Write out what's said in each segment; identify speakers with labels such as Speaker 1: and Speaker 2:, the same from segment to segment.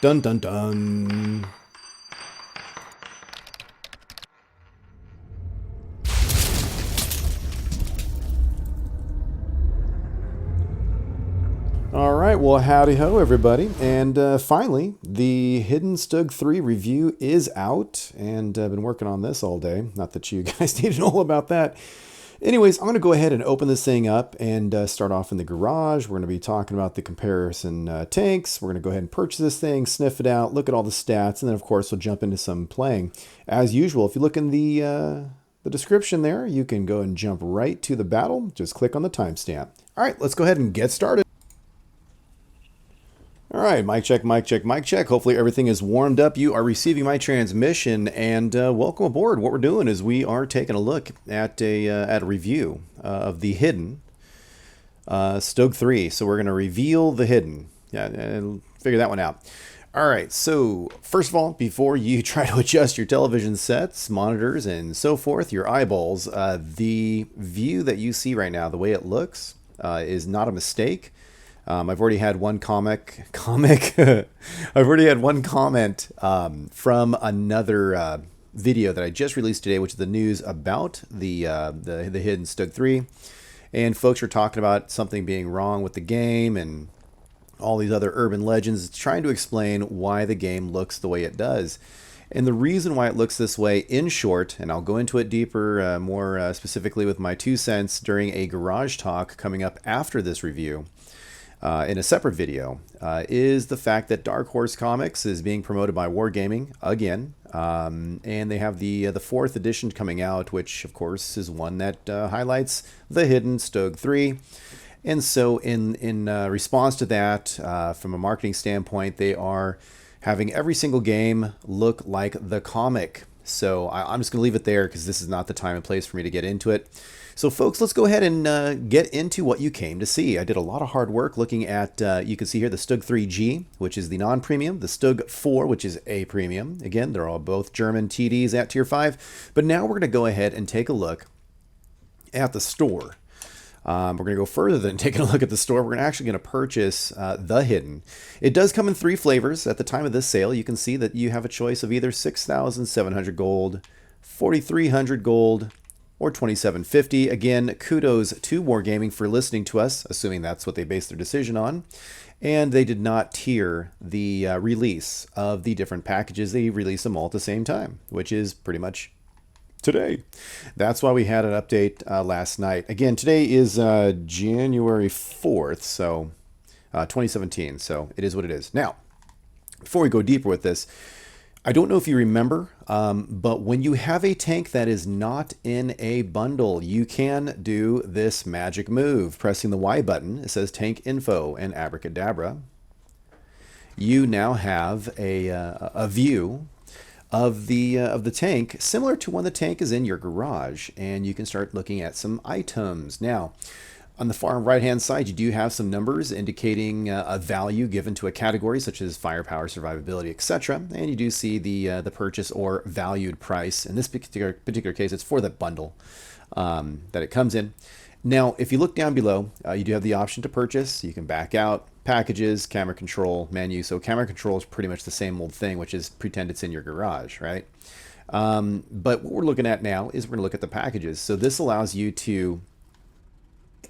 Speaker 1: Dun dun dun. All right, well, howdy ho, everybody. And finally, the Hidden Stug III review is out, and I've been working on this all day. Not that you guys need to know all about that. Anyways, I'm going to go ahead and open this thing up and start off in the garage. We're going to be talking about the comparison tanks. We're going to go ahead and purchase this thing, sniff it out, look at all the stats, and then, of course, we'll jump into some playing. As usual, if you look in the description there, you can go and jump right to the battle. Just click on the timestamp. All right, let's go ahead and get started. All right, mic check, mic check, mic check. Hopefully everything is warmed up. You are receiving my transmission, and welcome aboard. What we're doing is we are taking a look at a review of the Hidden Stug III. So we're going to reveal the Hidden. Yeah, and figure that one out. All right, so first of all, before you try to adjust your television sets, monitors, and so forth, your eyeballs, the view that you see right now, the way it looks, is not a mistake. I've already had one I've already had one comment from another video that I just released today, which is the news about the Hidden Stug III, and folks are talking about something being wrong with the game and all these other urban legends, trying to explain why the game looks the way it does. And the reason why it looks this way, in short, and I'll go into it deeper, more specifically with my 2 cents during a garage talk coming up after this review, in a separate video, is the fact that Dark Horse Comics is being promoted by Wargaming again, and they have the 4th edition coming out, which of course is one that highlights the Hidden Stug III. And so in response to that, from a marketing standpoint, they are having every single game look like the comic. So I'm just going to leave it there because this is not the time and place for me to get into it. So folks, let's go ahead and get into what you came to see. I did a lot of hard work looking at, you can see here, the Stug 3G, which is the non-premium, the Stug IV, which is a premium. Again, they're all both German TDs at Tier 5. But now we're going to go ahead and take a look at the store. We're going to go further than taking a look at the store. We're actually going to purchase the Hidden. It does come in 3 flavors. At the time of this sale, you can see that you have a choice of either 6,700 gold, 4,300 gold, or 2750. Again, kudos to Wargaming for listening to us, assuming that's what they based their decision on. And they did not tier the release of the different packages. They released them all at the same time, which is pretty much today. That's why we had an update last night. Again, today is January 4th, so 2017. So it is what it is. Now, before we go deeper with this, I don't know if you remember, but when you have a tank that is not in a bundle, you can do this magic move. Pressing the Y button, it says tank info and abracadabra. You now have a view of the tank similar to when the tank is in your garage, and you can start looking at some items. Now, on the far right-hand side, you do have some numbers indicating a value given to a category, such as firepower, survivability, etc. And you do see the purchase or valued price. In this particular case, it's for the bundle that it comes in. Now, if you look down below, you do have the option to purchase. You can back out, packages, camera control, menu. So camera control is pretty much the same old thing, which is pretend it's in your garage, right? But what we're looking at now is we're going to look at the packages. So this allows you to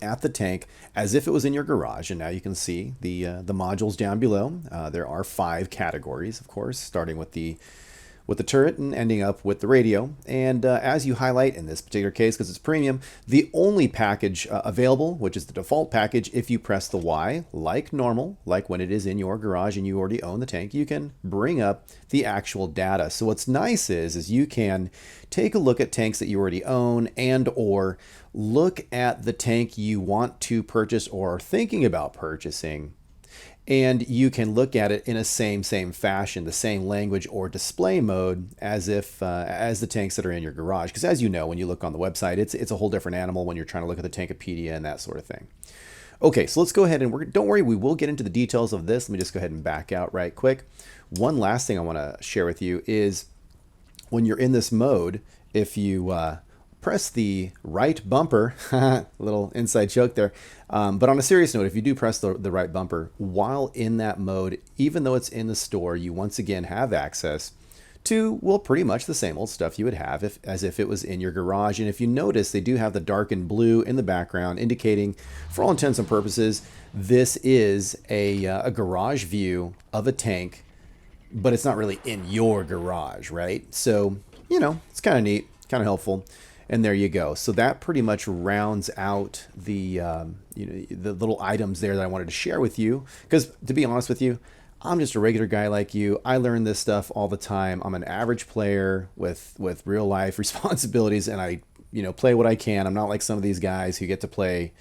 Speaker 1: at the tank as if it was in your garage, and now you can see the modules down below. There are 5 categories, of course, starting with the turret and ending up with the radio. And as you highlight in this particular case, because it's premium, the only package available, which is the default package, if you press the Y, like normal, like when it is in your garage and you already own the tank, you can bring up the actual data. So what's nice is you can take a look at tanks that you already own and or look at the tank you want to purchase or are thinking about purchasing, and you can look at it in a same fashion, the same language or display mode as if as the tanks that are in your garage. Because as you know, when you look on the website, it's a whole different animal when you're trying to look at the Tankopedia and that sort of thing. Okay, so let's go ahead and don't worry, we will get into the details of this. Let me just go ahead and back out right quick. One last thing I want to share with you is when you're in this mode, if you press the right bumper, little inside joke there, but on a serious note, if you do press the right bumper while in that mode, even though it's in the store, you once again have access to, well, pretty much the same old stuff you would have as if it was in your garage. And if you notice, they do have the darkened blue in the background, indicating, for all intents and purposes, this is a garage view of a tank, but it's not really in your garage, right? So, you know, it's kind of neat, kind of helpful. And there you go. So that pretty much rounds out the the little items there that I wanted to share with you. Because to be honest with you, I'm just a regular guy like you. I learn this stuff all the time. I'm an average player with real life responsibilities, and I play what I can. I'm not like some of these guys who get to play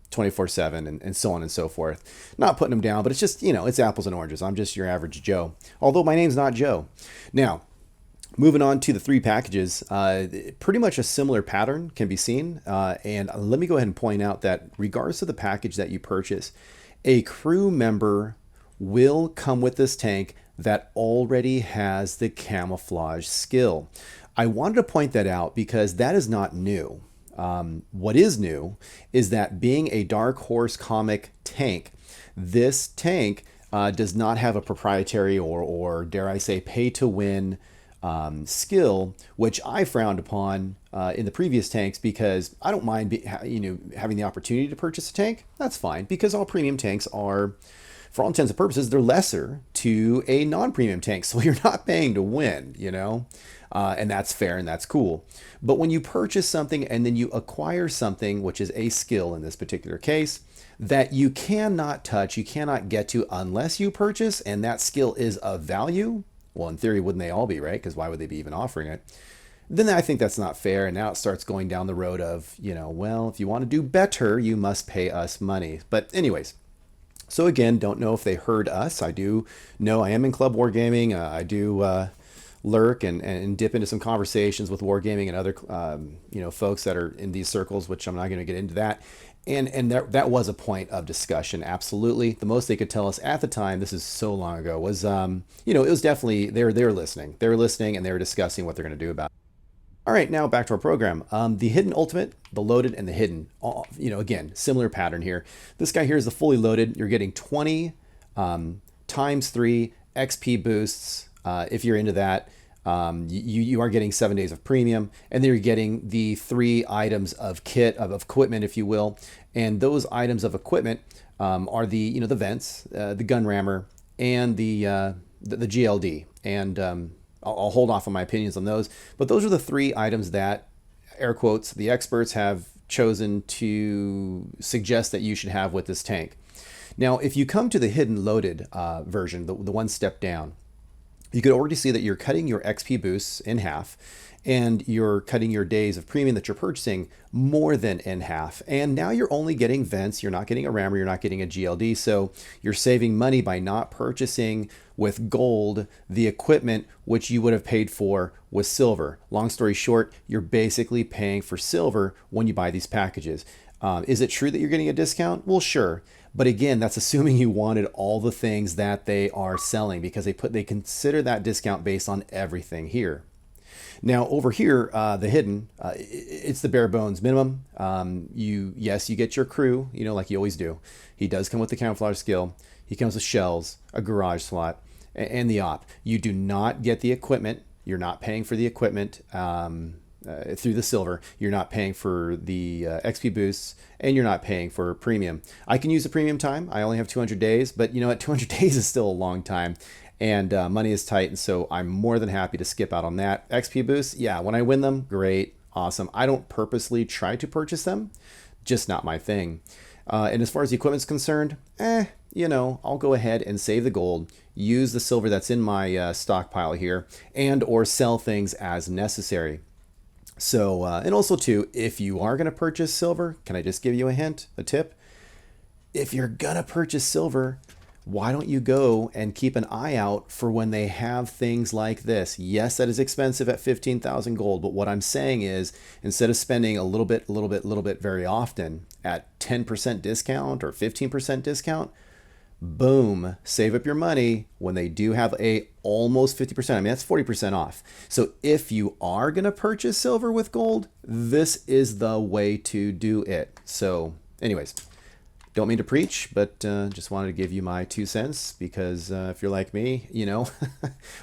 Speaker 1: 24/7 and so on and so forth. Not putting them down, but it's just, it's apples and oranges. I'm just your average Joe. Although my name's not Joe. Now, moving on to the 3 packages, pretty much a similar pattern can be seen. And let me go ahead and point out that regardless of the package that you purchase, a crew member will come with this tank that already has the camouflage skill. I wanted to point that out because that is not new. What is new is that being a Dark Horse comic tank, this tank does not have a proprietary or dare I say pay to win skill, which I frowned upon in the previous tanks, because I don't mind having the opportunity to purchase a tank. That's fine, because all premium tanks are, for all intents and purposes, they're lesser to a non-premium tank. So you're not paying to win, and that's fair and that's cool. But when you purchase something and then you acquire something, which is a skill in this particular case, that you cannot touch, you cannot get to unless you purchase, and that skill is of value, well, in theory, wouldn't they all be, right? Because why would they be even offering it? Then I think that's not fair. And now it starts going down the road of, well, if you want to do better, you must pay us money. But anyways, so again, don't know if they heard us. I do know I am in Club Wargaming. I do lurk and dip into some conversations with Wargaming and other folks that are in these circles, which I'm not going to get into that. And that was a point of discussion, absolutely. The most they could tell us at the time, this is so long ago, was it was definitely they were listening. They were listening and they were discussing what they're going to do about it. All right, now back to our program. The Hidden Ultimate, the Loaded, and the Hidden. Again, similar pattern here. This guy here is the fully loaded. You're getting 20 times 3 XP boosts if you're into that. You are getting 7 days of premium, and then you're getting the 3 items of kit, of equipment, if you will. And those items of equipment are the the vents, the gun rammer, and the GLD. And I'll hold off on my opinions on those. But those are the 3 items that, air quotes, the experts have chosen to suggest that you should have with this tank. Now, if you come to the Hidden Loaded version, the one step down, you could already see that you're cutting your XP boosts in half, and you're cutting your days of premium that you're purchasing more than in half. And now you're only getting vents, you're not getting a rammer, you're not getting a GLD, so you're saving money by not purchasing with gold the equipment which you would have paid for with silver. Long story short, you're basically paying for silver when you buy these packages. Is it true that you're getting a discount? Well, sure. But again, that's assuming you wanted all the things that they are selling, because they consider that discount based on everything here. Now over here, the Hidden, it's the bare bones minimum. You get your crew, like you always do. He does come with the camouflage skill. He comes with shells, a garage slot, and the op. You do not get the equipment. You're not paying for the equipment through the silver. You're not paying for the XP boosts, and you're not paying for premium. I can use the premium time. I only have 200 days, but 200 days is still a long time, and money is tight, and so I'm more than happy to skip out on that. XP boosts, yeah, when I win them, great, awesome. I don't purposely try to purchase them, just not my thing. And as far as the equipment's concerned, I'll go ahead and save the gold, use the silver that's in my stockpile here, and or sell things as necessary. So, and also too, if you are going to purchase silver, can I just give you a hint, a tip? If you're going to purchase silver, why don't you go and keep an eye out for when they have things like this? Yes, that is expensive at 15,000 gold, but what I'm saying is, instead of spending a little bit very often at 10% discount or 15% discount, Boom, save up your money when they do have a almost 50%. I mean, that's 40% off. So if you are going to purchase silver with gold, this is the way to do it. So anyways, don't mean to preach, but just wanted to give you my 2 cents because if you're like me, you know,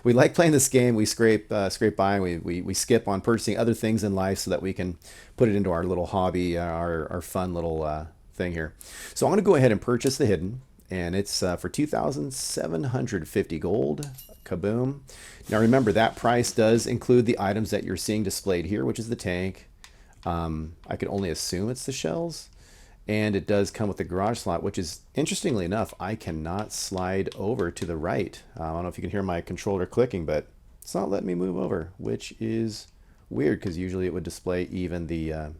Speaker 1: we like playing this game. We scrape by, and we skip on purchasing other things in life so that we can put it into our little hobby, our fun little thing here. So I'm going to go ahead and purchase the hidden, and it's for 2,750 gold. Kaboom. Now remember, that price does include the items that you're seeing displayed here, which is the tank. I could only assume it's the shells. And it does come with the garage slot, which is, interestingly enough, I cannot slide over to the right. I don't know if you can hear my controller clicking, but it's not letting me move over, which is weird because usually it would display even the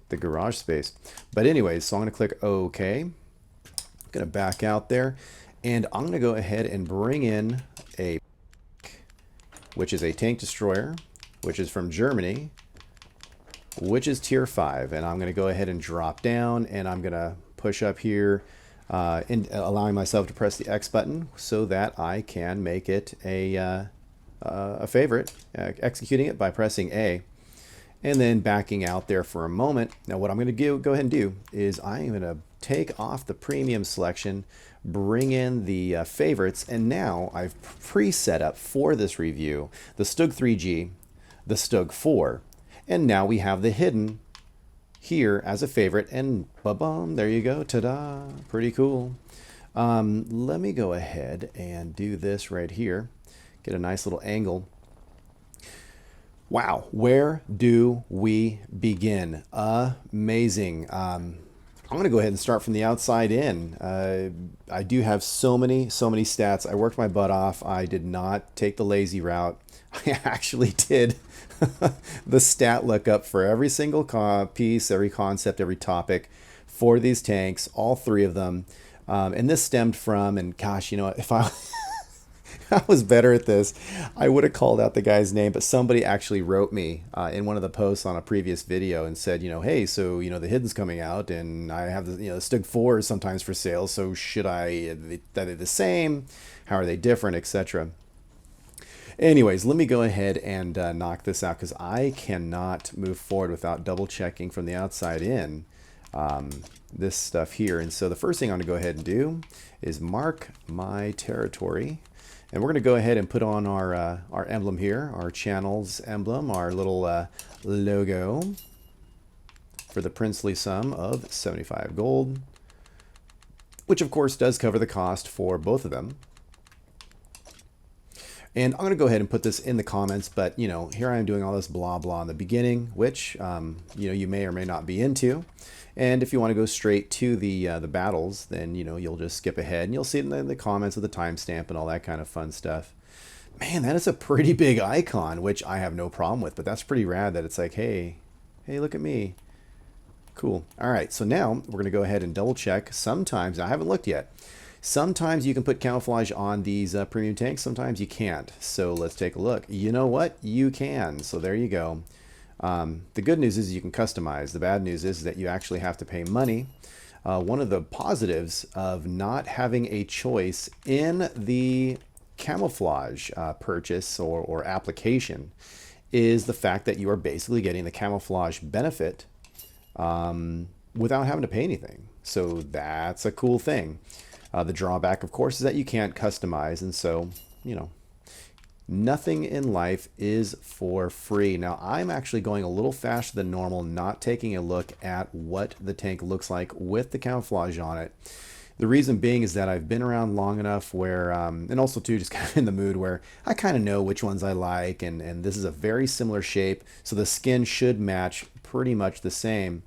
Speaker 1: garage space. But anyways, so I'm going to click OK. I'm going to back out there, and I'm going to go ahead and bring in a, which is a tank destroyer, which is from Germany, which is tier 5, and I'm going to go ahead and drop down, and I'm going to push up here, allowing myself to press the X button so that I can make it a favorite, executing it by pressing A, and then backing out there for a moment. Now what I'm going to go ahead and do is I'm going to take off the premium selection, bring in the favorites, and now I've pre-set up for this review the Stug 3G, the Stug IV, and now we have the hidden here as a favorite, and ba-bum, there you go, ta-da, pretty cool. Let me go ahead and do this right here, get a nice little angle. Wow, where do we begin? Amazing. I'm going to go ahead and start from the outside in. I do have so many stats. I worked my butt off. I did not take the lazy route. I actually did the stat lookup for every single piece, every concept, every topic for these tanks, all 3 of them. And this stemmed from, and gosh, you know, if I was better at this, I would have called out the guy's name, but somebody actually wrote me in one of the posts on a previous video and said, you know, hey, so, you know, the hidden's coming out and I have the, you know, the Stug IV is sometimes for sale. So should are they the same? How are they different, etc. Anyways, let me go ahead and knock this out because I cannot move forward without double checking from the outside in this stuff here. And so the first thing I'm going to go ahead and do is mark my territory. And we're going to go ahead and put on our emblem here, our channel's emblem, our little logo for the princely sum of 75 gold, which of course does cover the cost for both of them. And I'm going to go ahead and put this in the comments, but, you know, here I am doing all this blah, blah in the beginning, which, you know, you may or may not be into. And if you want to go straight to the battles, then, you know, you'll just skip ahead and you'll see it in the comments with the timestamp and all that kind of fun stuff. Man, that is a pretty big icon, which I have no problem with, but that's pretty rad that it's like, hey, look at me. Cool. All right, so now we're going to go ahead and double check. Sometimes, I haven't looked yet, sometimes you can put camouflage on these premium tanks, sometimes you can't. So let's take a look. You know what? You can. So there you go. The good news is you can customize. The bad news is that you actually have to pay money. One of the positives of not having a choice in the camouflage purchase or application is the fact that you are basically getting the camouflage benefit without having to pay anything. So that's a cool thing. The drawback, of course, is that you can't customize, and so, you know, nothing in life is for free. Now, I'm actually going a little faster than normal, not taking a look at what the tank looks like with the camouflage on it. The reason being is that I've been around long enough where, and also too, just kind of in the mood where I kind of know which ones I like, and this is a very similar shape, so the skin should match pretty much the same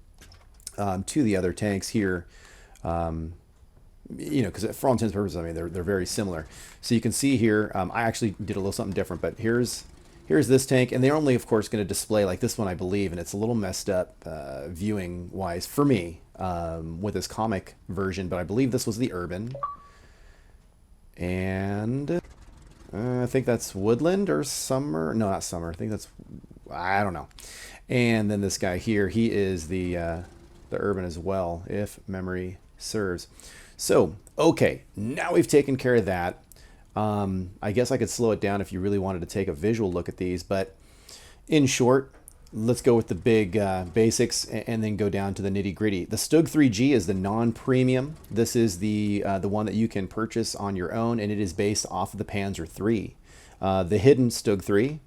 Speaker 1: to the other tanks here. You know, because for all intents and purposes, I mean, they're very similar. So you can see here, I actually did a little something different, but here's this tank, and they're only, of course, going to display like this one, I believe, and it's a little messed up viewing-wise for me with this comic version, but I believe this was the urban. And I think that's woodland or summer. No, not summer. I think that's, I don't know. And then this guy here, he is the urban as well, if memory serves. So, okay, now we've taken care of that. I guess I could slow it down if you really wanted to take a visual look at these, but in short, let's go with the big basics and then go down to the nitty gritty. The Stug 3G is the non-premium. This is the one that you can purchase on your own, and it is based off of the Panzer III. The Hidden Stug III,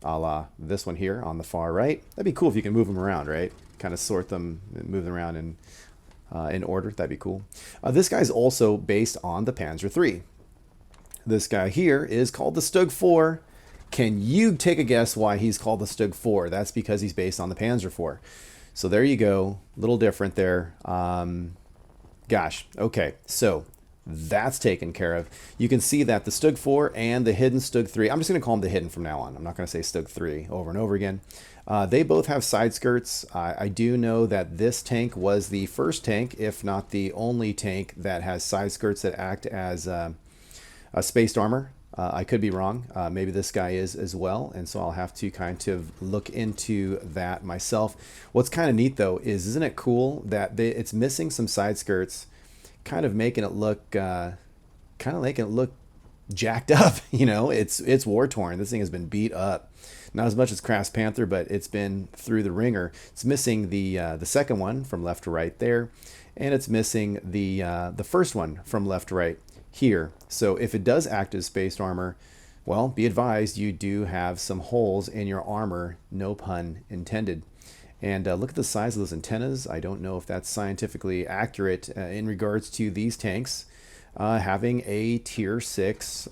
Speaker 1: a la this one here on the far right. That'd be cool if you can move them around, right? Kind of sort them, move them around in order. That'd be cool. This guy's also based on the Panzer III. This guy here is called the Stug IV. Can you take a guess why he's called the Stug IV? That's because he's based on the Panzer IV. So there you go. A little different there. Gosh. Okay. So that's taken care of. You can see that the Stug IV and the Hidden Stug III, I'm just going to call them the Hidden from now on. I'm not going to say Stug III over and over again. They both have side skirts. I do know that this tank was the first tank, if not the only tank, that has side skirts that act as a spaced armor. I could be wrong. Maybe this guy is as well, and so I'll have to kind of look into that myself. What's kind of neat though is, isn't it cool that it's missing some side skirts, kind of making it look jacked up. You know, it's war torn. This thing has been beat up. Not as much as Crass Panther, but it's been through the ringer. It's missing the second one from left to right there, and it's missing the first one from left to right here. So if it does act as spaced armor, well, be advised you do have some holes in your armor, no pun intended. And look at the size of those antennas. I don't know if that's scientifically accurate in regards to these tanks having a tier 6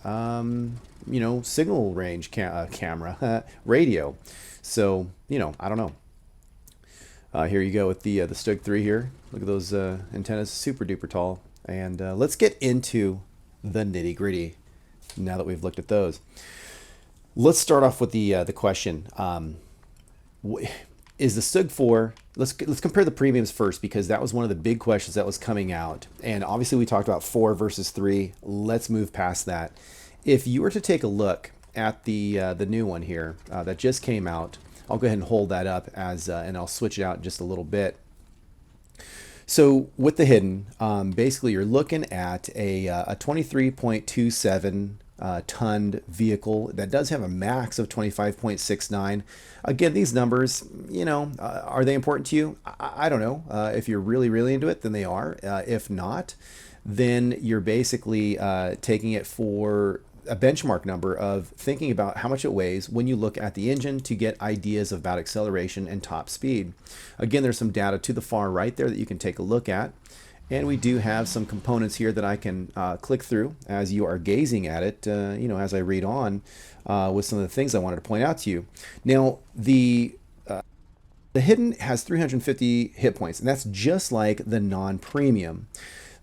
Speaker 1: signal range camera radio. So, I don't know. Here you go with the Stug III here. Look at those antennas, super duper tall. And let's get into the nitty gritty now that we've looked at those. Let's start off with the question. Is the Stug IV, let's compare the premiums first, because that was one of the big questions that was coming out. And obviously we talked about 4 versus 3. Let's move past that. If you were to take a look at the new one here that just came out, I'll go ahead and hold that up and I'll switch it out in just a little bit. So with the Hidden, basically you're looking at a 23.27 ton vehicle that does have a max of 25.69. Again, these numbers, are they important to you? I don't know. If you're really, really into it, then they are. If not, then you're basically taking it for a benchmark number of thinking about how much it weighs when you look at the engine to get ideas about acceleration and top speed. Again, there's some data to the far right there that you can take a look at. And we do have some components here that I can click through as you are gazing at it, as I read on with some of the things I wanted to point out to you. Now, the Hidden has 350 hit points, and that's just like the non-premium.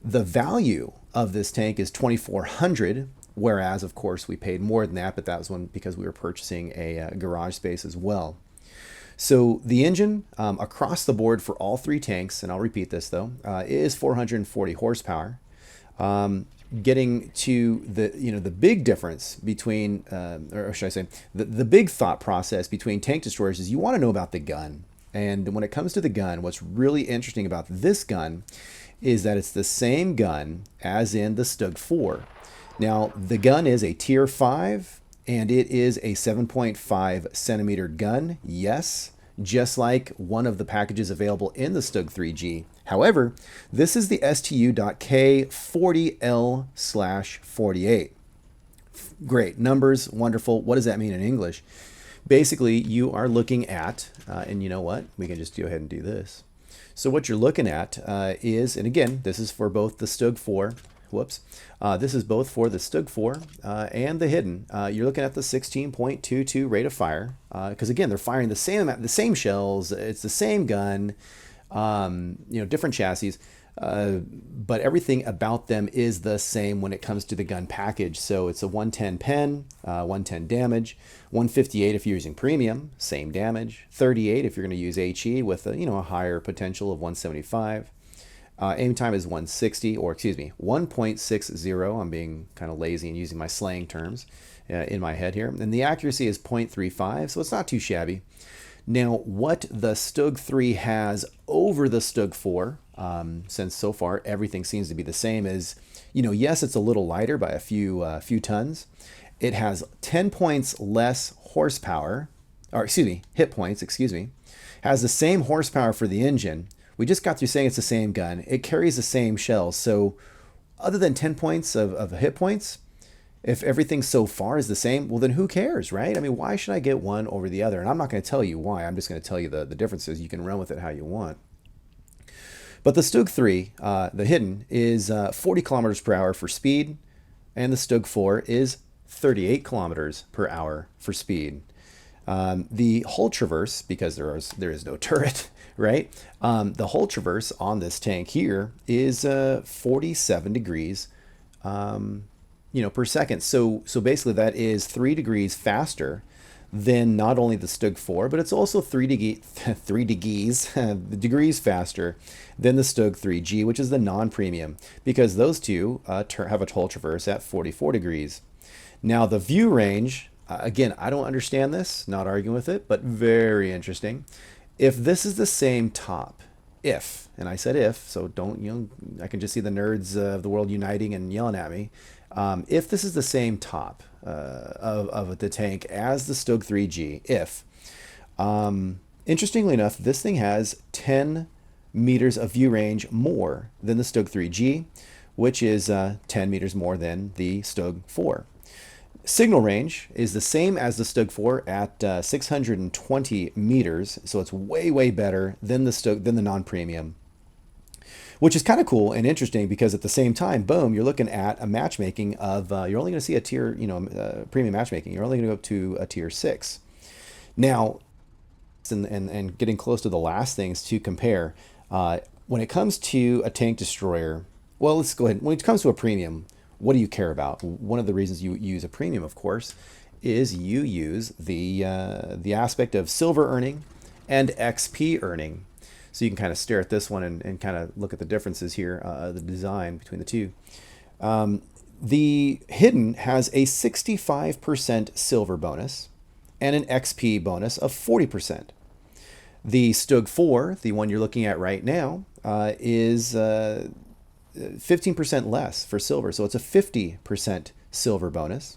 Speaker 1: The value of this tank is 2,400, whereas, of course, we paid more than that, but that was because we were purchasing a garage space as well. So the engine across the board for all 3 tanks, and I'll repeat this though, is 440 horsepower. Getting to the big difference between, or should I say, the big thought process between tank destroyers is you want to know about the gun. And when it comes to the gun, what's really interesting about this gun is that it's the same gun as in the Stug IV. Now, the gun is a tier 5, and it is a 7.5 centimeter gun, yes, just like one of the packages available in the Stug 3G. However, this is the STU.K40L/48. Great, numbers, wonderful. What does that mean in English? Basically, you are looking at, and you know what? We can just go ahead and do this. So what you're looking at is, and again, this is for both the Stug IV, this is both for the Stug IV and the Hidden. You're looking at the 16.22 rate of fire, because again, they're firing the same shells. It's the same gun, different chassis, but everything about them is the same when it comes to the gun package. So it's a 110 pen, 110 damage, 158 if you're using premium, same damage, 38 if you're going to use HE with a higher potential of 175. Aim time is 160, or excuse me, 1.60. I'm being kind of lazy and using my slang terms in my head here. And the accuracy is 0.35, so it's not too shabby. Now, what the Stug III has over the Stug IV, since so far everything seems to be the same. As you know, yes, it's a little lighter by a few tons. It has 10 points less horsepower, or excuse me, hit points, excuse me. Has the same horsepower for the engine. We just got through saying it's the same gun. It carries the same shells. So other than 10 points of hit points, if everything so far is the same, well, then who cares, right? I mean, why should I get one over the other? And I'm not going to tell you why. I'm just going to tell you the differences. You can run with it how you want. But the Stug III, the Hidden, is 40 kilometers per hour for speed, and the Stug IV is 38 kilometers per hour for speed. The hull traverse, because there is no turret, right? The hull traverse on this tank here is 47 degrees, per second. So basically that is 3 degrees faster than not only the Stug IV, but it's also 3 degrees faster than the Stug III-G, which is the non-premium, because those two have a hull traverse at 44 degrees. Now the view range, again, I don't understand this, not arguing with it, but very interesting. If this is the same top, and I said if, so don't, I can just see the nerds of the world uniting and yelling at me. If this is the same top of the tank as the Stug III-G, interestingly enough, this thing has 10 meters of view range more than the Stug III-G, which is 10 meters more than the Stug IV. Signal range is the same as the Stug IV at 620 meters, so it's way better than the non-premium, which is kind of cool and interesting because at the same time, boom, you're looking at a matchmaking of you're only going to see a tier, premium matchmaking. You're only going to go up to a tier 6. Now, and getting close to the last things to compare, when it comes to a tank destroyer, well, let's go ahead. When it comes to a premium, what do you care about? One of the reasons you use a premium, of course, is you use the aspect of silver earning and XP earning. So you can kind of stare at this one and kind of look at the differences here, the design between the two. The Hidden has a 65% silver bonus and an XP bonus of 40%. The Stug IV, the one you're looking at right now, is 15% less for silver, so it's a 50% silver bonus.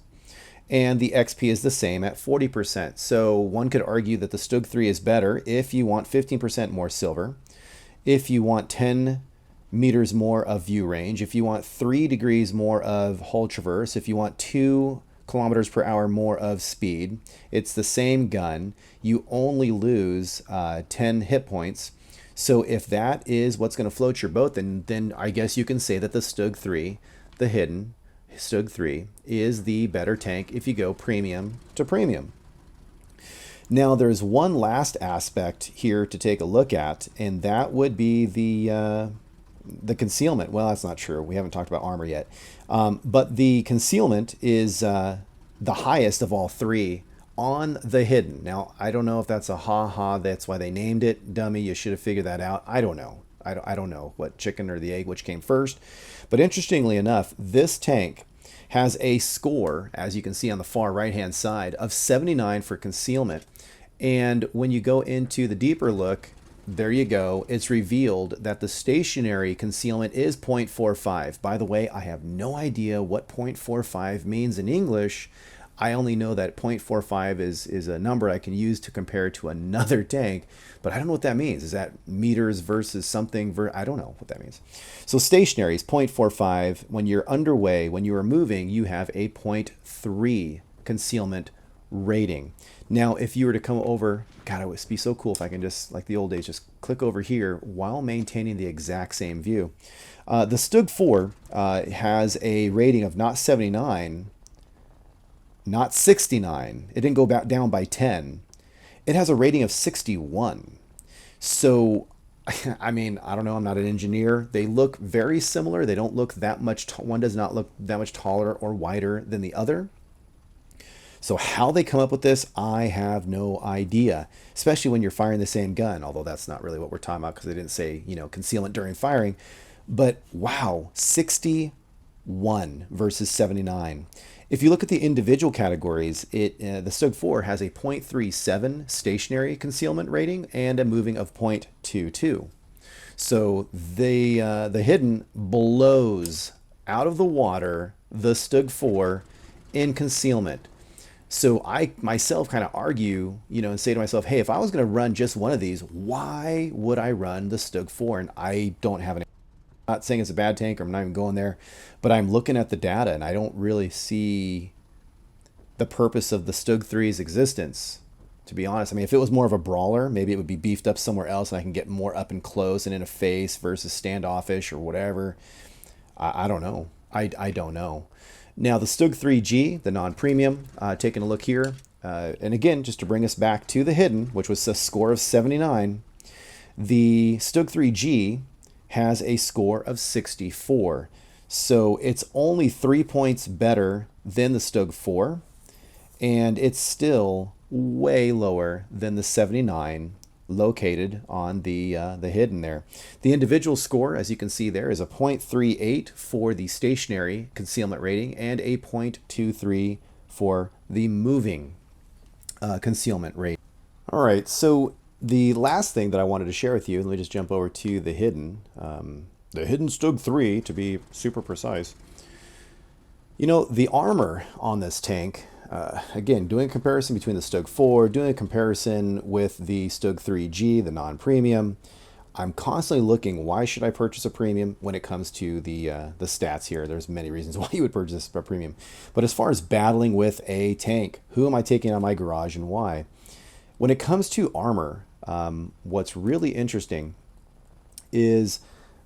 Speaker 1: And the XP is the same at 40%. So one could argue that the Stug III is better if you want 15% more silver, if you want 10 meters more of view range, if you want 3 degrees more of hull traverse, if you want 2 kilometers per hour more of speed. It's the same gun. You only lose 10 hit points. So if that is what's going to float your boat, then I guess you can say that the Stug III, the Hidden Stug III, is the better tank if you go premium to premium. Now there's one last aspect here to take a look at, and that would be the concealment. Well, that's not true. We haven't talked about armor yet. But the concealment is the highest of all three on the Hidden. Now, I don't know if that's a ha-ha, that's why they named it. Dummy, you should have figured that out. I don't know. I don't know what chicken or the egg, which came first. But interestingly enough, this tank has a score, as you can see on the far right-hand side, of 79 for concealment. And when you go into the deeper look, there you go. It's revealed that the stationary concealment is 0.45. By the way, I have no idea what 0.45 means in English. I only know that 0.45 is a number I can use to compare to another tank, but I don't know what that means. Is that meters versus something? I don't know what that means. So stationary is 0.45. When you're underway, when you are moving, you have a 0.3 concealment rating. Now, if you were to come over, God, it would be so cool if I can just, like the old days, just click over here while maintaining the exact same view. The Stug IV has a rating of not 79, not 69. It didn't go back down by 10. It has a rating of 61. So, I mean, I don't know. I'm not an engineer. They look very similar. They don't look that much. One does not look that much taller or wider than the other. So how they come up with this, I have no idea, especially when you're firing the same gun, although that's not really what we're talking about because they didn't say, concealment during firing. But wow, 61 versus 79. If you look at the individual categories, the Stug IV has a 0.37 stationary concealment rating and a moving of 0.22. So the Hidden blows out of the water the Stug IV in concealment. So I myself kind of argue, and say to myself, hey, if I was going to run just one of these, why would I run the Stug IV? And I don't have an. I'm not saying it's a bad tank, or I'm not even going there, but I'm looking at the data and I don't really see the purpose of the Stug III's existence. To be honest, I mean, if it was more of a brawler, maybe it would be beefed up somewhere else, and I can get more up and close and in a face versus standoffish or whatever. I don't know. I don't know. Now the Stug 3G, the non-premium, taking a look here, and again, just to bring us back to the Hidden, which was a score of 79, the Stug 3G has a score of 64. So it's only 3 points better than the Stug 4, and it's still way lower than the 79 located on the Hidden there. The individual score, as you can see there, is a 0.38 for the stationary concealment rating and a 0.23 for the moving concealment rating. All right, so the last thing that I wanted to share with you, let me just jump over to the Hidden Stug III, to be super precise. The armor on this tank, again, doing a comparison between the Stug IV, doing a comparison with the Stug 3G, the non-premium, I'm constantly looking, why should I purchase a premium when it comes to the stats here? There's many reasons why you would purchase a premium. But as far as battling with a tank, who am I taking on my garage and why? When it comes to armor, what's really interesting is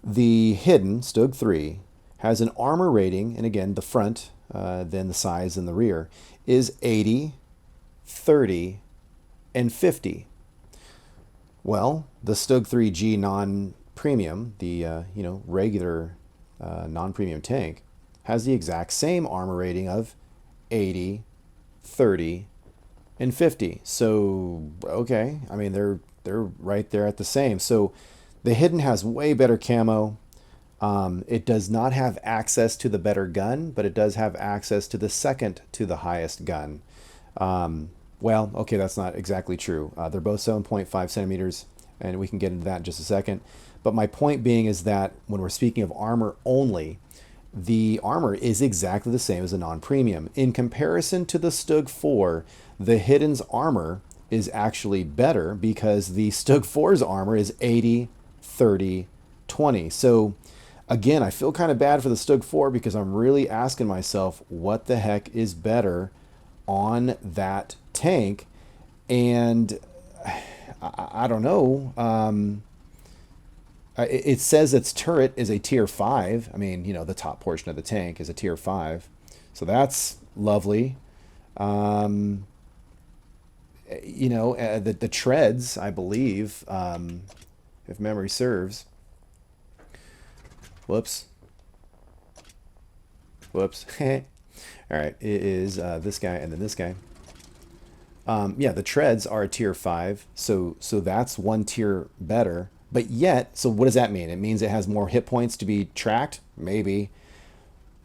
Speaker 1: the Hidden Stug III has an armor rating, and again, the front, then the size and the rear, is 80, 30, and 50. Well, the Stug 3G non-premium, the regular non-premium tank, has the exact same armor rating of 80, 30, and 50. So, okay, I mean, they're right there at the same. So the Hidden has way better camo. It does not have access to the better gun, but it does have access to the second to the highest gun. Well, okay, that's not exactly true. They're both 7.5 centimeters, and we can get into that in just a second. But my point being is that when we're speaking of armor only, the armor is exactly the same as a non-premium. In comparison to the Stug 4, the Hidden's armor is actually better because the Stug 4's armor is 80, 30, 20. So again, I feel kind of bad for the Stug 4 because I'm really asking myself, what the heck is better on that tank? And I don't know. It says its turret is a tier 5. I mean, the top portion of the tank is a tier 5. So that's lovely. The treads, I believe, if memory serves. Whoops. All right, it is this guy and then this guy. Yeah, the treads are a tier 5, so that's one tier better. But yet, so what does that mean? It means it has more hit points to be tracked? Maybe.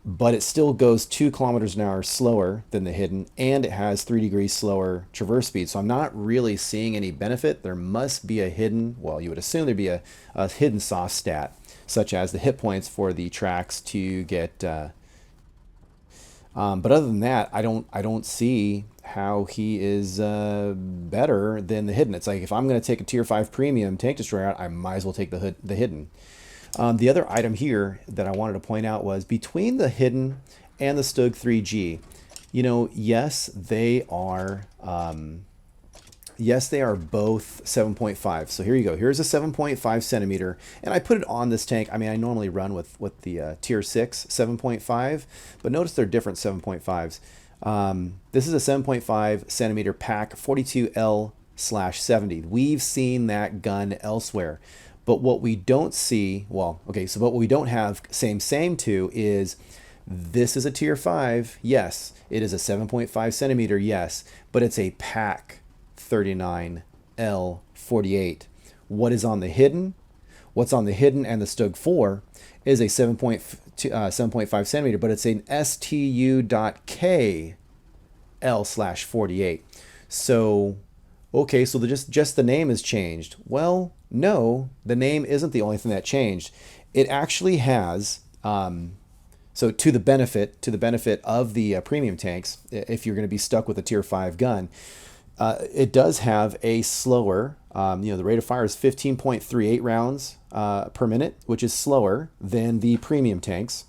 Speaker 1: But it still goes 2 kilometers an hour slower than the Hidden, and it has 3 degrees slower traverse speed. So I'm not really seeing any benefit. There must be a hidden, well, you would assume there'd be a hidden soft stat, such as the hit points for the tracks to get. But other than that, I don't see how he is better than the Hidden. It's like, if I'm going to take a tier 5 premium tank destroyer out, I might as well take the Hidden. The other item here that I wanted to point out was between the Hidden and the Stug 3G, yes, they are both 7.5. So here you go. Here's a 7.5 centimeter, and I put it on this tank. I mean, I normally run with the tier 6 7.5, but notice they're different 7.5s. This is a 7.5 centimeter pack 42L/70. We've seen that gun elsewhere. But what we don't see, what we don't have same to is, this is a tier 5, yes. It is a 7.5 centimeter, yes. But it's a pack 39L48. What is on the Hidden? What's on the Hidden and the Stug 4 is a 7.5 centimeter, but it's an STU.K L/48. So, okay, so just the name has changed. Well, no, the name isn't the only thing that changed. It actually has, so to the benefit of the premium tanks, if you're going to be stuck with a tier 5 gun, it does have a slower, the rate of fire is 15.38 rounds per minute, which is slower than the premium tanks.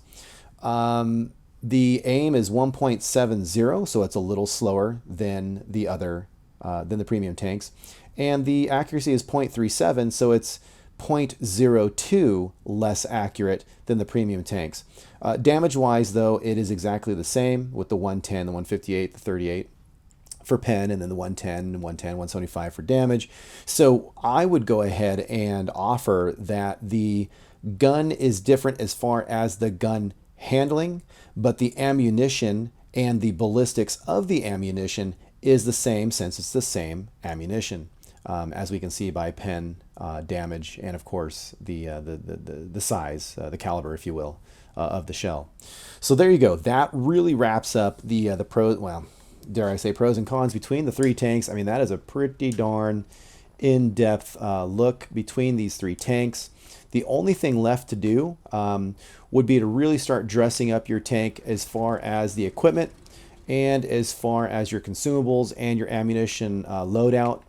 Speaker 1: The aim is 1.70, so it's a little slower than the premium tanks. And the accuracy is 0.37, so it's 0.02 less accurate than the premium tanks. Damage-wise, though, it is exactly the same with the 110, the 158, the 38 for pen, and then the 110, 175 for damage. So I would go ahead and offer that the gun is different as far as the gun handling, but the ammunition and the ballistics of the ammunition is the same, since it's the same ammunition, as we can see by pen damage, and of course the size, the caliber, if you will, of the shell. So there you go. That really wraps up the pros. Well, dare I say, pros and cons between the three tanks. I mean, that is a pretty darn in-depth look between these three tanks. The only thing left to do would be to really start dressing up your tank as far as the equipment and as far as your consumables and your ammunition loadout.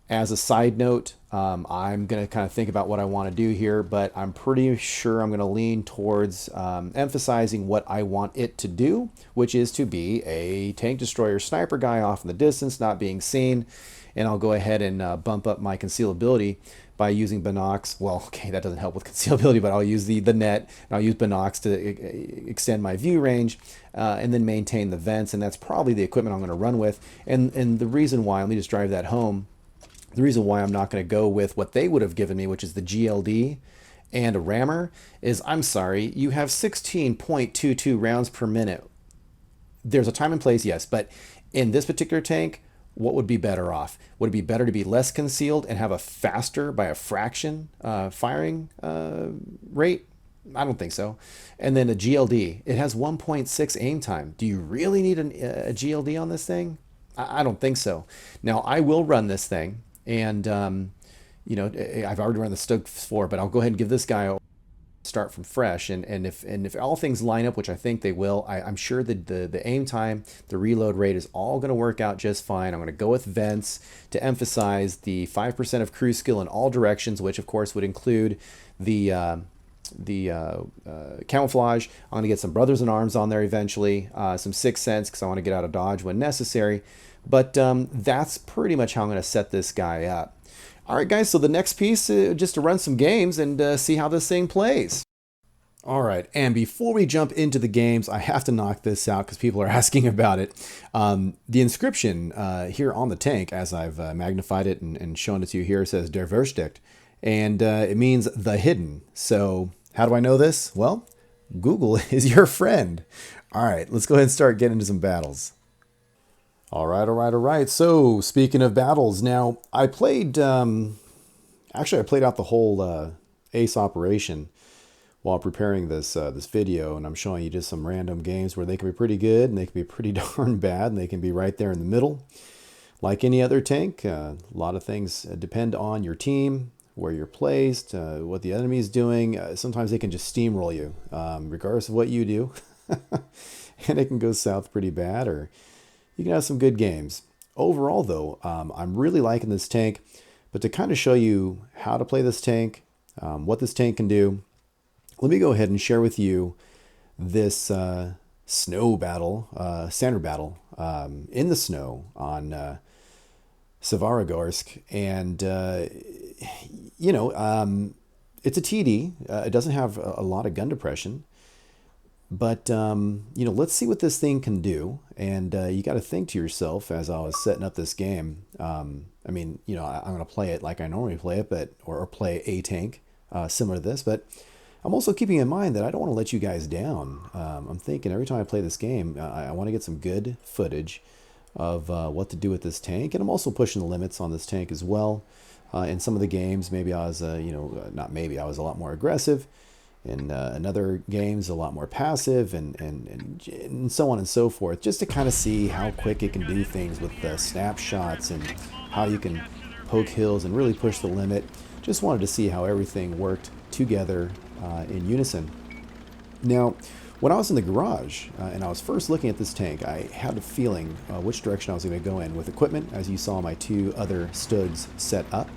Speaker 1: As a side note, I'm going to kind of think about what I want to do here, but I'm pretty sure I'm going to lean towards emphasizing what I want it to do, which is to be a tank destroyer sniper guy off in the distance, not being seen. And I'll go ahead and bump up my concealability by using binocs. Well, okay, that doesn't help with concealability, but I'll use the net, and I'll use binocs to extend my view range, and then maintain the vents. And that's probably the equipment I'm going to run with. And the reason why, let me just drive that home. The reason why I'm not going to go with what they would have given me, which is the GLD and a rammer, is, I'm sorry, you have 16.22 rounds per minute. There's a time and place, yes, but in this particular tank, what would be better off? Would it be better to be less concealed and have a faster, by a fraction, firing rate? I don't think so. And then a GLD, it has 1.6 aim time. Do you really need a GLD on this thing? I don't think so. Now, I will run this thing. And, I've already run the Stug IV, but I'll go ahead and give this guy a start from fresh. And if all things line up, which I think they will, I'm sure that the aim time, the reload rate is all going to work out just fine. I'm going to go with vents to emphasize the 5% of crew skill in all directions, which of course would include the camouflage. I'm going to get some brothers in arms on there eventually, some sixth sense, because I want to get out of dodge when necessary. But that's pretty much how I'm going to set this guy up. All right, guys, so the next piece, just to run some games and see how this thing plays. All right, and before we jump into the games, I have to knock this out because people are asking about it. The inscription here on the tank, as I've magnified it and shown it to you here, says Der Versteckt, and it means the hidden. So how do I know this? Well, Google is your friend. All right, let's go ahead and start getting into some battles. All right. So, speaking of battles, now I played, actually I played out the whole Ace operation while preparing this video, and I'm showing you just some random games where they can be pretty good and they can be pretty darn bad, and they can be right there in the middle. Like any other tank, a lot of things depend on your team, where you're placed, what the enemy is doing. Sometimes they can just steamroll you, regardless of what you do, and it can go south pretty bad, or you can have some good games. Overall, though, I'm really liking this tank, but to kind of show you how to play this tank, what this tank can do, let me go ahead and share with you this snow battle, standard battle in the snow on Sevarogorsk. And, it's a TD. It doesn't have a lot of gun depression. But, let's see what this thing can do. And you got to think to yourself, as I was setting up this game, I'm going to play it like I normally play it, or play a tank similar to this. But I'm also keeping in mind that I don't want to let you guys down. I'm thinking every time I play this game, I want to get some good footage of what to do with this tank. And I'm also pushing the limits on this tank as well. In some of the games, maybe I was, not maybe, I was a lot more aggressive. In other games, a lot more passive, and so on and so forth, just to kind of see how quick it can do things with the snapshots and how you can poke hills and really push the limit. Just wanted to see how everything worked together in unison. Now, when I was in the garage and I was first looking at this tank, I had a feeling which direction I was going to go in with equipment, as you saw my two other Stugs set up.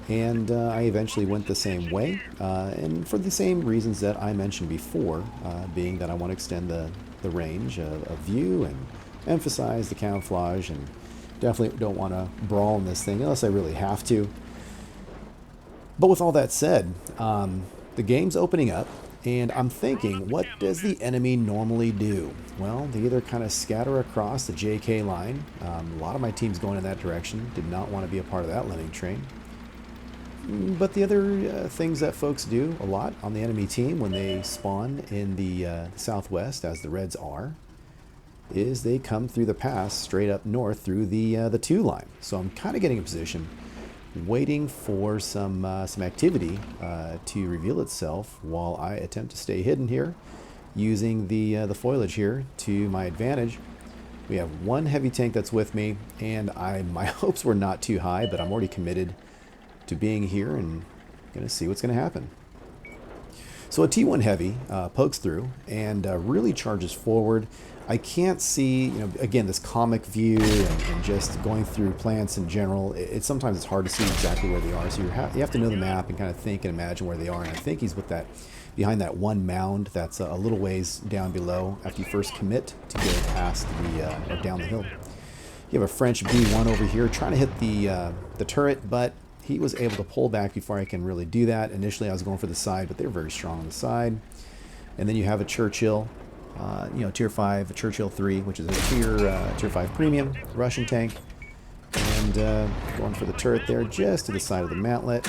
Speaker 1: And I eventually went the same way, and for the same reasons that I mentioned before, being that I want to extend the range of view and emphasize the camouflage, and definitely don't want to brawl in this thing unless I really have to. But with all that said, the game's opening up, and I'm thinking, what does the enemy normally do? Well, they either kind of scatter across the JK line. A lot of my team's going in that direction. Did not want to be a part of that lemming train. But the other things that folks do a lot on the enemy team when they spawn in the southwest, as the Reds are, is they come through the pass straight up north through the 2 line. So I'm kind of getting in position, waiting for some activity to reveal itself while I attempt to stay hidden here, using the foliage here to my advantage. We have one heavy tank that's with me, and my hopes were not too high, but I'm already committed to being here and going to see what's going to happen. So a T1 heavy pokes through and really charges forward. I can't see, again, this comic view and just going through plants in general. Sometimes it's hard to see exactly where they are. So you have to know the map and kind of think and imagine where they are. And I think he's with behind that one mound that's a little ways down below after you first commit to go past or down the hill. You have a French B1 over here trying to hit the turret, but he was able to pull back before I can really do that. Initially, I was going for the side, but they're very strong on the side. And then you have a Churchill, Tier 5, a Churchill 3, which is a Tier 5 Premium Russian tank. And going for the turret there, just to the side of the mantlet.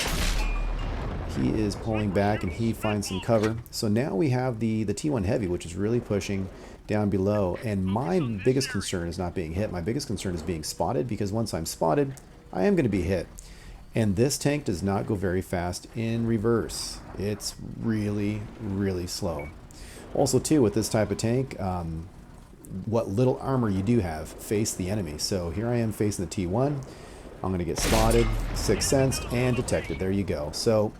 Speaker 1: He is pulling back, and he finds some cover. So now we have the T1 Heavy, which is really pushing down below. And my biggest concern is not being hit. My biggest concern is being spotted, because once I'm spotted, I am going to be hit. And this tank does not go very fast in reverse. It's really, really slow. Also, too, with this type of tank, what little armor you do have, face the enemy. So here I am facing the T1. I'm going to get spotted, Sixth Sensed, and detected. There you go. So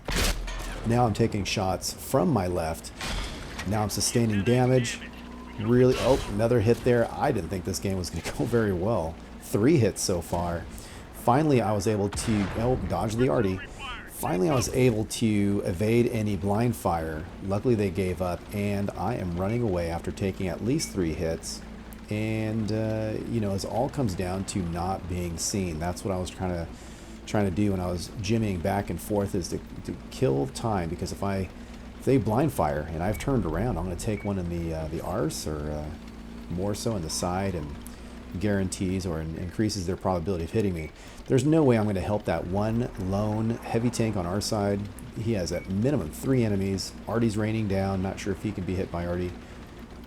Speaker 1: now I'm taking shots from my left. Now I'm sustaining damage. Really, oh, another hit there. I didn't think this game was going to go very well. 3 hits so far. Finally, I was able to dodge the arty. Finally, I was able to evade any blind fire. Luckily, they gave up, and I am running away after taking at least 3 hits. And it all comes down to not being seen. That's what I was trying to do when I was jimmying back and forth, is to kill time. Because if they blind fire and I've turned around, I'm going to take one in the arse, or more so in the side, and guarantees or increases their probability of hitting me. There's no way I'm going to help that one lone heavy tank on our side. He has at minimum 3 enemies. Arty's raining down. Not sure if he can be hit by Arty.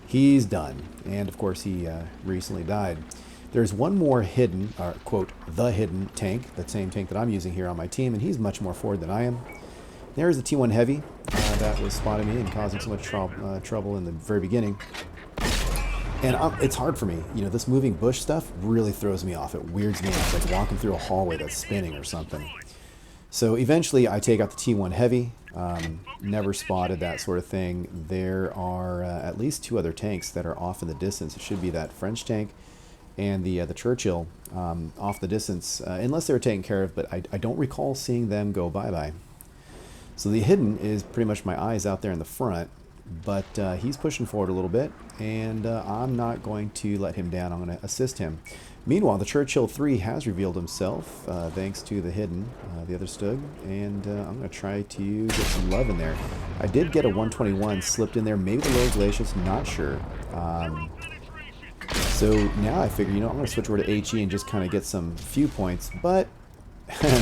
Speaker 1: He's done. And of course he recently died. There's one more hidden, quote, the hidden tank, the same tank that I'm using here on my team, and he's much more forward than I am. There's the T1 Heavy that was spotting me and causing so much trouble in the very beginning. And it's hard for me. This moving bush stuff really throws me off. It weirds me out. It's like walking through a hallway that's spinning or something. So eventually I take out the T1 Heavy. Never spotted that sort of thing. There are at least 2 other tanks that are off in the distance. It should be that French tank and the Churchill off the distance, unless they were taken care of, but I don't recall seeing them go bye-bye. So the hidden is pretty much my eyes out there in the front. But he's pushing forward a little bit, and I'm not going to let him down. I'm going to assist him. Meanwhile, the Churchill 3 has revealed himself, thanks to the hidden, the other Stug, and I'm going to try to get some love in there. I did get a 121 slipped in there, maybe the low glacius, not sure. So now I figure, I'm going to switch over to HE and just kind of get some few points, but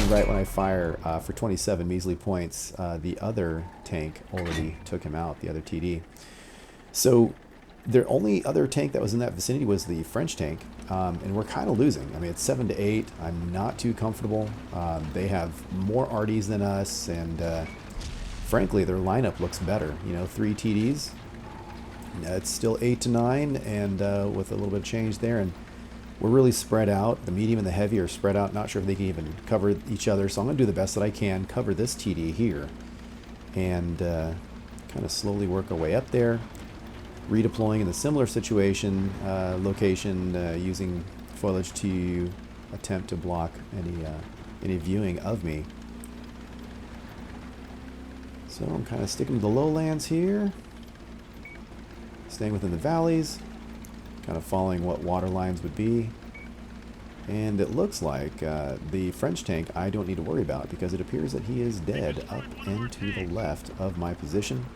Speaker 1: right when I fire for 27 measly points, the other tank already took him out, the other TD. So the only other tank that was in that vicinity was the French tank, and we're kind of losing. I mean, it's 7 to 8. I'm not too comfortable. They have more arties than us, and frankly, their lineup looks better. 3 TDs. It's still 8 to 9, and with a little bit of change there. And We're really spread out. The medium and the heavy are spread out. Not sure if they can even cover each other. So I'm going to do the best that I can, cover this TD here, and kind of slowly work our way up there. Redeploying in a similar situation, location, using foliage to attempt to block any viewing of me. So I'm kind of sticking to the lowlands here, staying within the valleys, kind of following what water lines would be. And it looks like the French tank I don't need to worry about, because it appears that he is dead up and to the left of my position.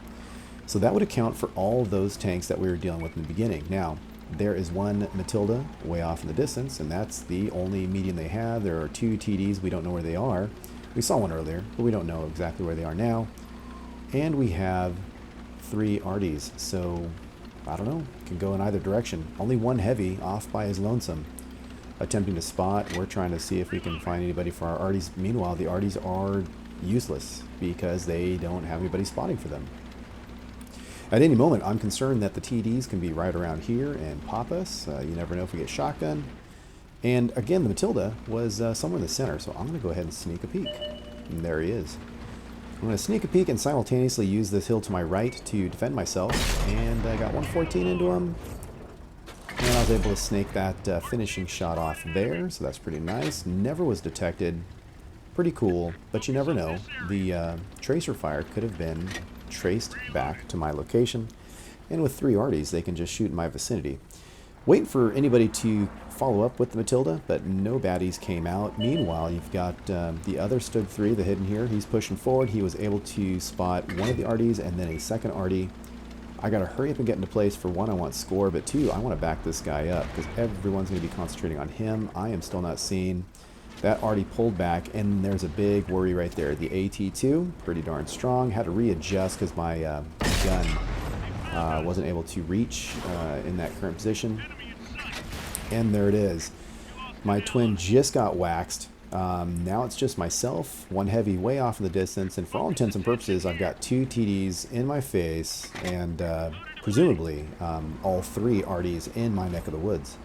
Speaker 1: So that would account for all those tanks that we were dealing with in the beginning. Now, there is one Matilda way off in the distance, and that's the only medium they have. There are two TDs. We don't know where they are. We saw one earlier, but we don't know exactly where they are now. And we have 3 RDs, so I don't know, can go in either direction. Only one heavy off by his lonesome, attempting to spot. We're trying to see if we can find anybody for our RDs. Meanwhile, the RDs are useless because they don't have anybody spotting for them. At any moment, I'm concerned that the TDs can be right around here and pop us. You never know if we get shotgun. And again, the Matilda was somewhere in the center, so I'm going to go ahead and sneak a peek. And there he is. I'm going to sneak a peek and simultaneously use this hill to my right to defend myself. And I got 114 into him. And I was able to snake that finishing shot off there, so that's pretty nice. Never was detected. Pretty cool, but you never know. The tracer fire could have been traced back to my location. And with 3 RDs, they can just shoot in my vicinity. Waiting for anybody to follow up with the Matilda, but no baddies came out. Meanwhile, you've got the other Stug III, the hidden here. He's pushing forward. He was able to spot one of the RDs and then a second RD. I got to hurry up and get into place. For one, I want score, but two, I want to back this guy up because everyone's going to be concentrating on him. I am still not seen. That RD pulled back, and there's a big worry right there. The AT2, pretty darn strong. Had to readjust because my gun wasn't able to reach in that current position. And there it is. My twin just got waxed. Now it's just myself, one heavy way off in the distance, and for all intents and purposes, I've got 2 TDs in my face, and presumably all 3 RDs in my neck of the woods.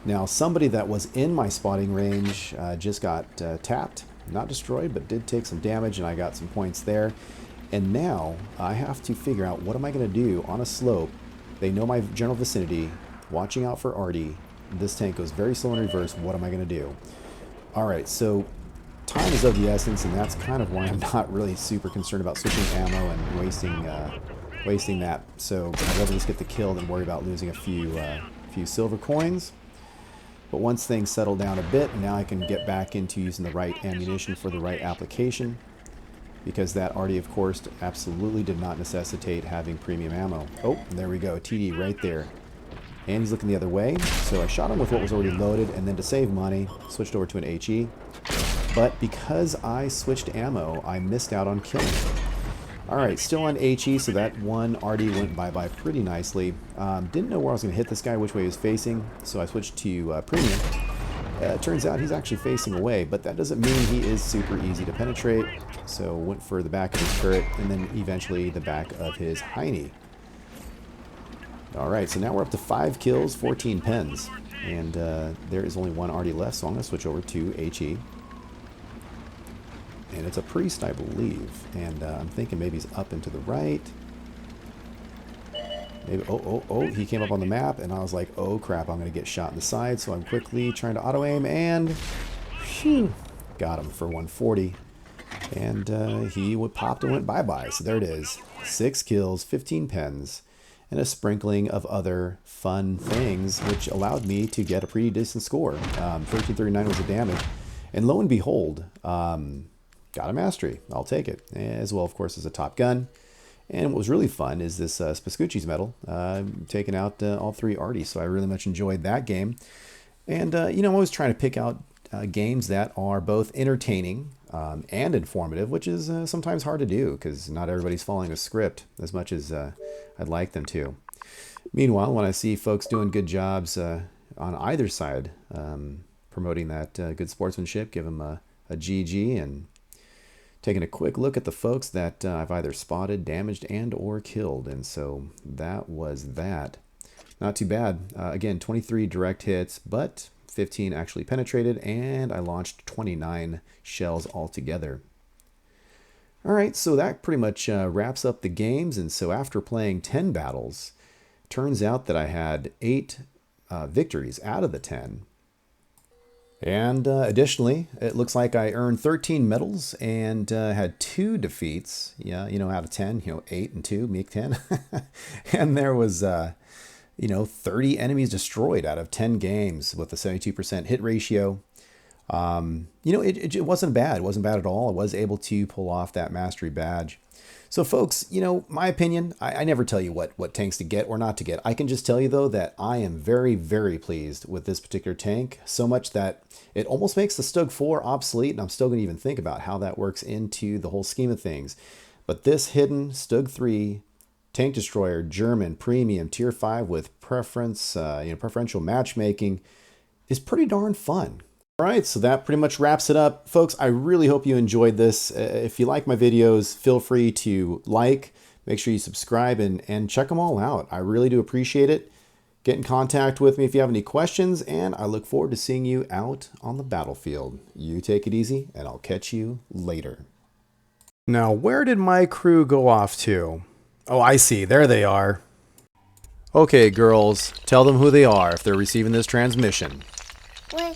Speaker 1: Now, somebody that was in my spotting range just got tapped, not destroyed, but did take some damage, and I got some points there. And now I have to figure out, what am I going to do on a slope? They know my general vicinity, watching out for RD. This tank goes very slow in reverse. What am I going to do? All right, so time is of the essence, and that's kind of why I'm not really super concerned about switching ammo and wasting that. So I'd rather just get the kill than worry about losing a few silver coins. But once things settle down a bit, now I can get back into using the right ammunition for the right application, because that RD, of course, absolutely did not necessitate having premium ammo. Oh, there we go, TD right there. And he's looking the other way, so I shot him with what was already loaded, and then to save money, switched over to an HE. But because I switched ammo, I missed out on killing him. Alright, still on HE, so that one RD went bye-bye pretty nicely. Didn't know where I was going to hit this guy, which way he was facing, so I switched to premium. Turns out he's actually facing away, but that doesn't mean he is super easy to penetrate. So went for the back of his turret, and then eventually the back of his hiney. Alright, so now we're up to 5 kills, 14 pens. And there is only one RD left, so I'm going to switch over to HE. And it's a priest, I believe. And I'm thinking maybe he's up and to the right. Maybe, oh, he came up on the map, and I was like, oh crap, I'm going to get shot in the side. So I'm quickly trying to auto-aim, and phew, got him for 140. And he popped and went bye-bye. So there it is. 6 kills, 15 pens, and a sprinkling of other fun things, which allowed me to get a pretty decent score. 1339 was the damage. And lo and behold, got a mastery. I'll take it. As well, of course, as a top gun. And what was really fun is this Spascucci's medal, taking out all 3 RDs. So I really much enjoyed that game. And, you know, I'm always trying to pick out games that are both entertaining and informative, which is sometimes hard to do because not everybody's following a script as much as I'd like them to. Meanwhile, when I see folks doing good jobs on either side, promoting that good sportsmanship, give them a GG, and taking a quick look at the folks that I've either spotted, damaged, and or killed. And so that was that. Not too bad. Again, 23 direct hits, but 15 actually penetrated, and I launched 29 shells altogether. All right, so that pretty much wraps up the games. And so after playing 10 battles, turns out that I had 8 victories out of the 10. And additionally, it looks like I earned 13 medals and had 2 defeats. Yeah, out of 10, 8 and 2 make 10. And there was, 30 enemies destroyed out of 10 games with a 72% hit ratio. It wasn't bad. It wasn't bad at all. I was able to pull off that mastery badge. So folks, my opinion, I never tell you what tanks to get or not to get. I can just tell you though that I am very, very pleased with this particular tank, so much that it almost makes the Stug IV obsolete, and I'm still going to even think about how that works into the whole scheme of things. But this hidden Stug III tank destroyer, German, premium, tier 5 with preferential matchmaking is pretty darn fun. All right, so that pretty much wraps it up. Folks, I really hope you enjoyed this. If you like my videos, feel free to like, make sure you subscribe, and check them all out. I really do appreciate it. Get in contact with me if you have any questions, and I look forward to seeing you out on the battlefield. You take it easy, and I'll catch you later. Now, where did my crew go off to? Oh, I see. There they are. Okay, girls, tell them who they are if they're receiving this transmission.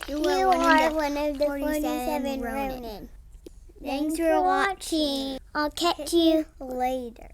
Speaker 2: You are one of the 47 Ronin. Thanks for watching. I'll catch you later.